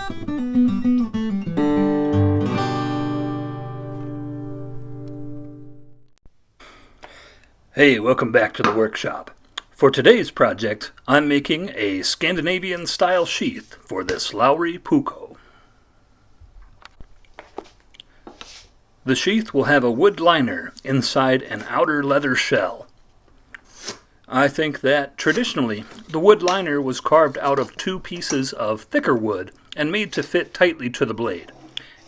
Hey, welcome back to the workshop. For today's project, I'm making a Scandinavian style sheath for this Lauri Puukko. The sheath will have a wood liner inside an outer leather shell. I think that traditionally the wood liner was carved out of two pieces of thicker wood and made to fit tightly to the blade.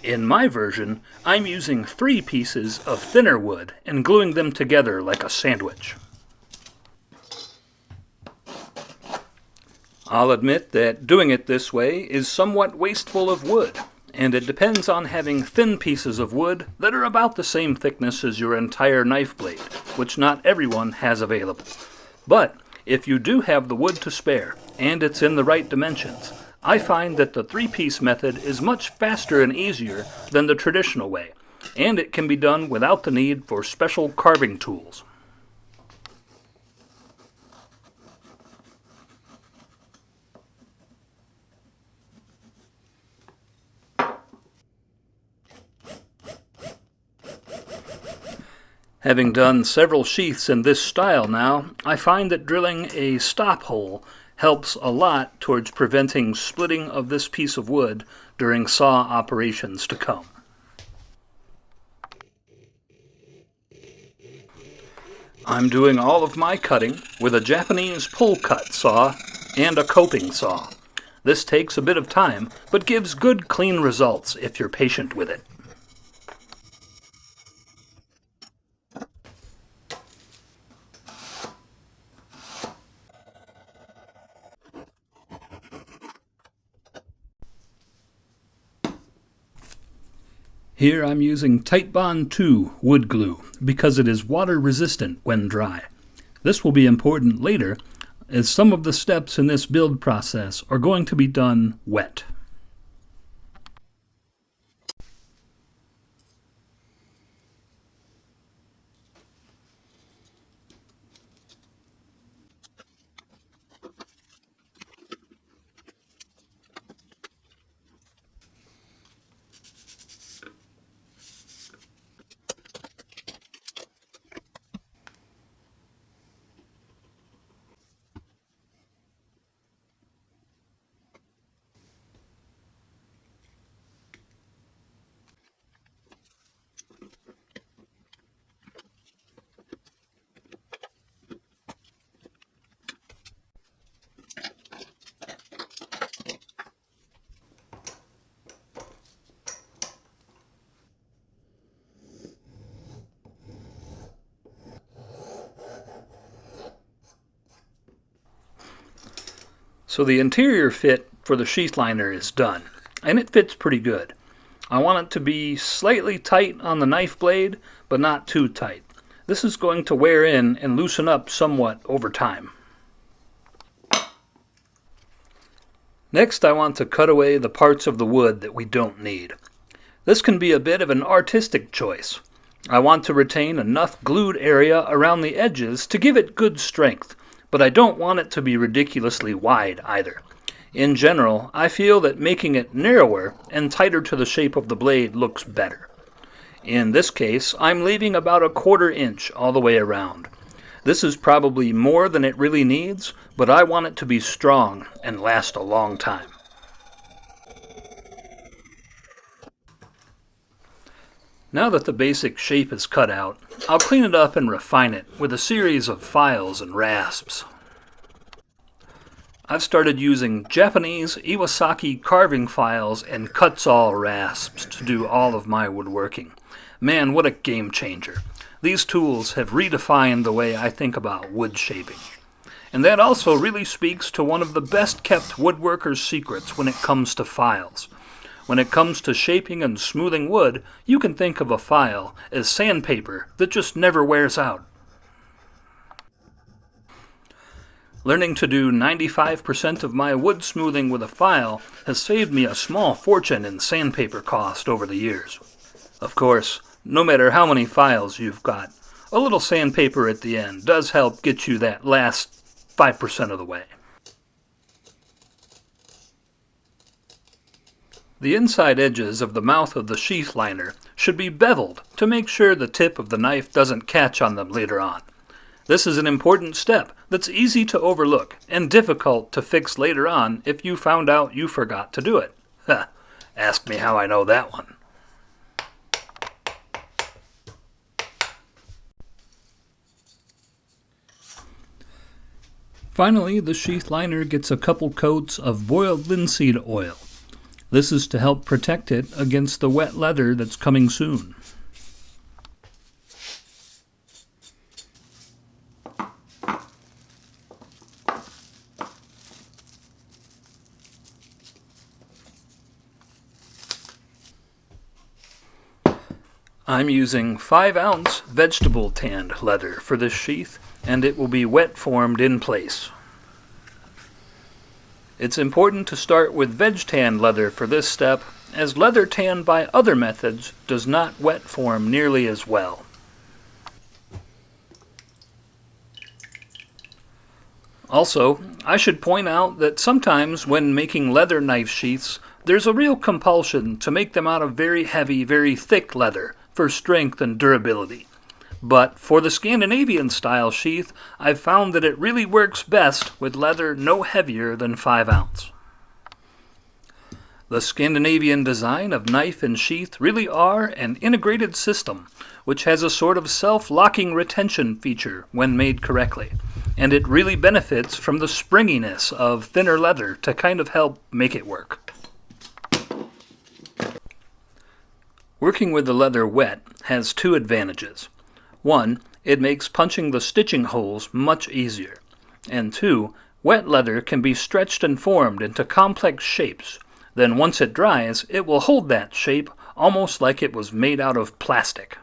In my version, I'm using 3 pieces of thinner wood and gluing them together like a sandwich. I'll admit that doing it this way is somewhat wasteful of wood, and it depends on having thin pieces of wood that are about the same thickness as your entire knife blade, which not everyone has available. But if you do have the wood to spare, and it's in the right dimensions, I find that the 3-piece method is much faster and easier than the traditional way, and it can be done without the need for special carving tools. Having done several sheaths in this style now, I find that drilling a stop hole helps a lot towards preventing splitting of this piece of wood during saw operations to come. I'm doing all of my cutting with a Japanese pull cut saw and a coping saw. This takes a bit of time, but gives good clean results if you're patient with it. Here I'm using Titebond 2 wood glue because it is water resistant when dry. This will be important later as some of the steps in this build process are going to be done wet. So the interior fit for the sheath liner is done, and it fits pretty good. I want it to be slightly tight on the knife blade, but not too tight. This is going to wear in and loosen up somewhat over time. Next, I want to cut away the parts of the wood that we don't need. This can be a bit of an artistic choice. I want to retain enough glued area around the edges to give it good strength, but I don't want it to be ridiculously wide either. In general, I feel that making it narrower and tighter to the shape of the blade looks better. In this case, I'm leaving about 1/4 inch all the way around. This is probably more than it really needs, but I want it to be strong and last a long time. Now that the basic shape is cut out, I'll clean it up and refine it with a series of files and rasps. I've started using Japanese Iwasaki carving files and cut-saw rasps to do all of my woodworking. Man, what a game changer. These tools have redefined the way I think about wood shaping. And that also really speaks to one of the best-kept woodworkers' secrets when it comes to files. When it comes to shaping and smoothing wood, you can think of a file as sandpaper that just never wears out. Learning to do 95% of my wood smoothing with a file has saved me a small fortune in sandpaper cost over the years. Of course, no matter how many files you've got, a little sandpaper at the end does help get you that last 5% of the way. The inside edges of the mouth of the sheath liner should be beveled to make sure the tip of the knife doesn't catch on them later on. This is an important step that's easy to overlook and difficult to fix later on if you found out you forgot to do it. Ask me how I know that one. Finally, the sheath liner gets a couple coats of boiled linseed oil. This is to help protect it against the wet leather that's coming soon. I'm using 5-ounce vegetable tanned leather for this sheath, and it will be wet formed in place. It's important to start with veg tanned leather for this step, as leather tanned by other methods does not wet form nearly as well. Also, I should point out that sometimes when making leather knife sheaths, there's a real compulsion to make them out of very heavy, very thick leather for strength and durability. But for the Scandinavian style sheath, I've found that it really works best with leather no heavier than 5-ounce. The Scandinavian design of knife and sheath really are an integrated system, which has a sort of self-locking retention feature when made correctly, and it really benefits from the springiness of thinner leather to kind of help make it work. Working with the leather wet has two advantages. One, it makes punching the stitching holes much easier. And two, wet leather can be stretched and formed into complex shapes. Then once it dries, it will hold that shape almost like it was made out of plastic.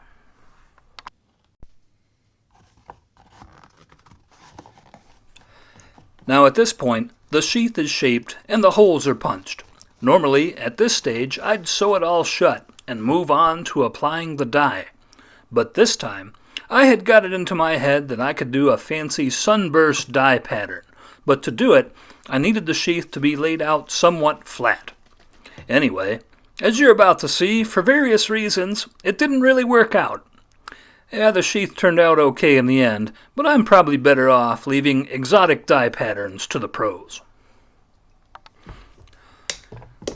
Now at this point, the sheath is shaped and the holes are punched. Normally, at this stage, I'd sew it all shut and move on to applying the dye. But this time, I had got it into my head that I could do a fancy sunburst dye pattern, but to do it, I needed the sheath to be laid out somewhat flat. Anyway, as you're about to see, for various reasons, it didn't really work out. Yeah, the sheath turned out okay in the end, but I'm probably better off leaving exotic dye patterns to the pros.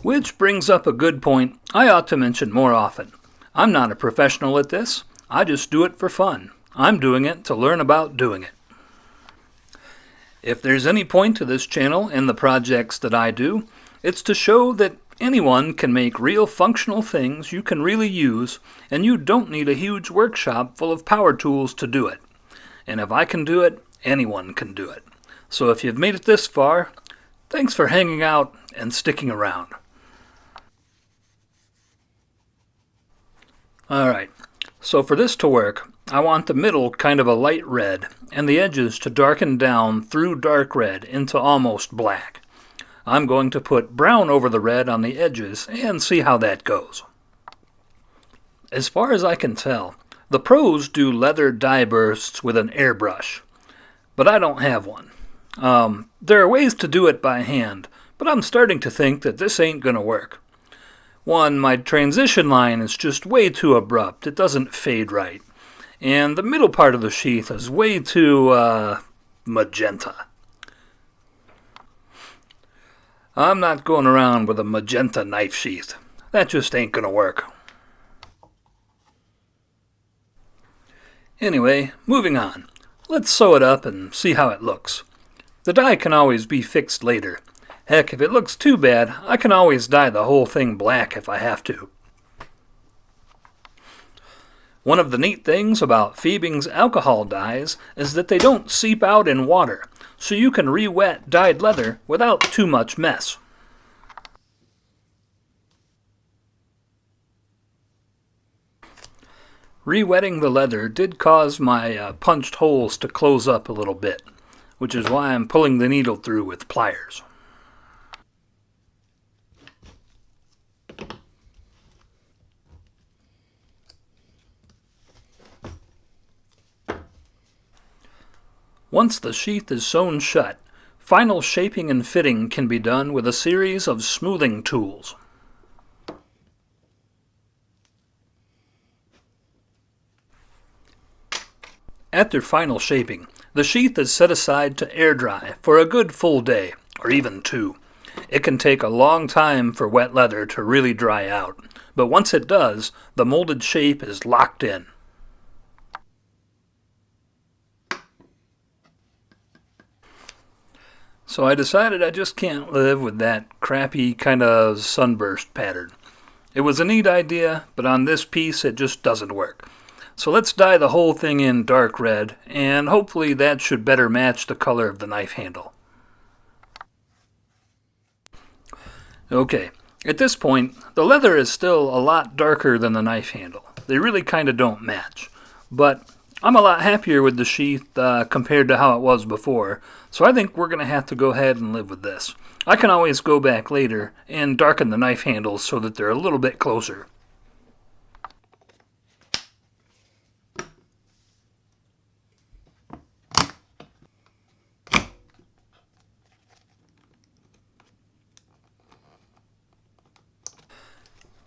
Which brings up a good point I ought to mention more often. I'm not a professional at this. I just do it for fun. I'm doing it to learn about doing it. If there's any point to this channel and the projects that I do, it's to show that anyone can make real functional things you can really use, and you don't need a huge workshop full of power tools to do it. And if I can do it, anyone can do it. So if you've made it this far, thanks for hanging out and sticking around. Alright, so for this to work, I want the middle kind of a light red, and the edges to darken down through dark red into almost black. I'm going to put brown over the red on the edges and see how that goes. As far as I can tell, the pros do leather dye bursts with an airbrush, but I don't have one. There are ways to do it by hand, but I'm starting to think that this ain't gonna work. One, my transition line is just way too abrupt. It doesn't fade right. And the middle part of the sheath is way too, magenta. I'm not going around with a magenta knife sheath. That just ain't gonna work. Anyway, moving on. Let's sew it up and see how it looks. The dye can always be fixed later. Heck, if it looks too bad, I can always dye the whole thing black if I have to. One of the neat things about Fiebing's alcohol dyes is that they don't seep out in water, so you can re-wet dyed leather without too much mess. Re-wetting the leather did cause my punched holes to close up a little bit, which is why I'm pulling the needle through with pliers. Once the sheath is sewn shut, final shaping and fitting can be done with a series of smoothing tools. After final shaping, the sheath is set aside to air dry for a good full day, or even 2. It can take a long time for wet leather to really dry out, but once it does, the molded shape is locked in. So I decided I just can't live with that crappy kind of sunburst pattern. It was a neat idea, but on this piece it just doesn't work. So let's dye the whole thing in dark red, and hopefully that should better match the color of the knife handle. Okay, at this point, the leather is still a lot darker than the knife handle. They really kind of don't match. But I'm a lot happier with the sheath compared to how it was before, so I think we're going to have to go ahead and live with this. I can always go back later and darken the knife handles so that they're a little bit closer.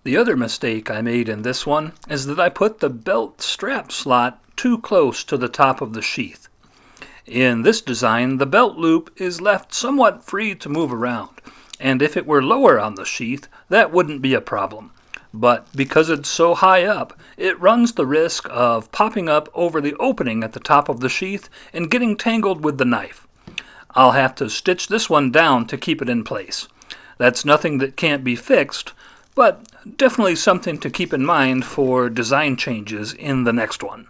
The other mistake I made in this one is that I put the belt strap slot too close to the top of the sheath. In this design, the belt loop is left somewhat free to move around, and if it were lower on the sheath, that wouldn't be a problem. But because it's so high up, it runs the risk of popping up over the opening at the top of the sheath and getting tangled with the knife. I'll have to stitch this one down to keep it in place. That's nothing that can't be fixed, but definitely something to keep in mind for design changes in the next one.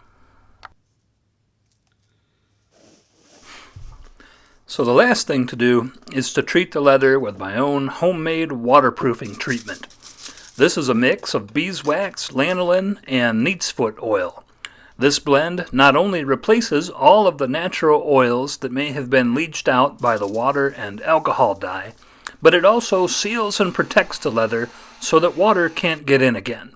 So the last thing to do is to treat the leather with my own homemade waterproofing treatment. This is a mix of beeswax, lanolin, and neatsfoot oil. This blend not only replaces all of the natural oils that may have been leached out by the water and alcohol dye, but it also seals and protects the leather so that water can't get in again.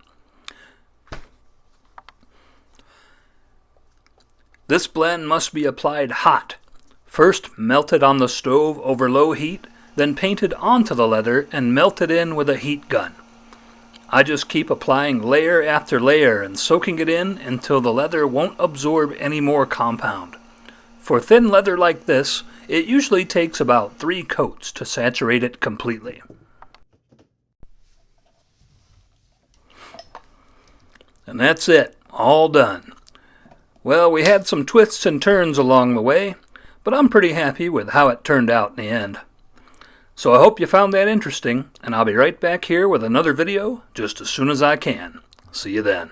This blend must be applied hot. First melted on the stove over low heat, then painted onto the leather and melted in with a heat gun. I just keep applying layer after layer and soaking it in until the leather won't absorb any more compound. For thin leather like this, it usually takes about 3 coats to saturate it completely. And that's it, all done. Well, we had some twists and turns along the way, but I'm pretty happy with how it turned out in the end. So I hope you found that interesting, and I'll be right back here with another video just as soon as I can. See you then.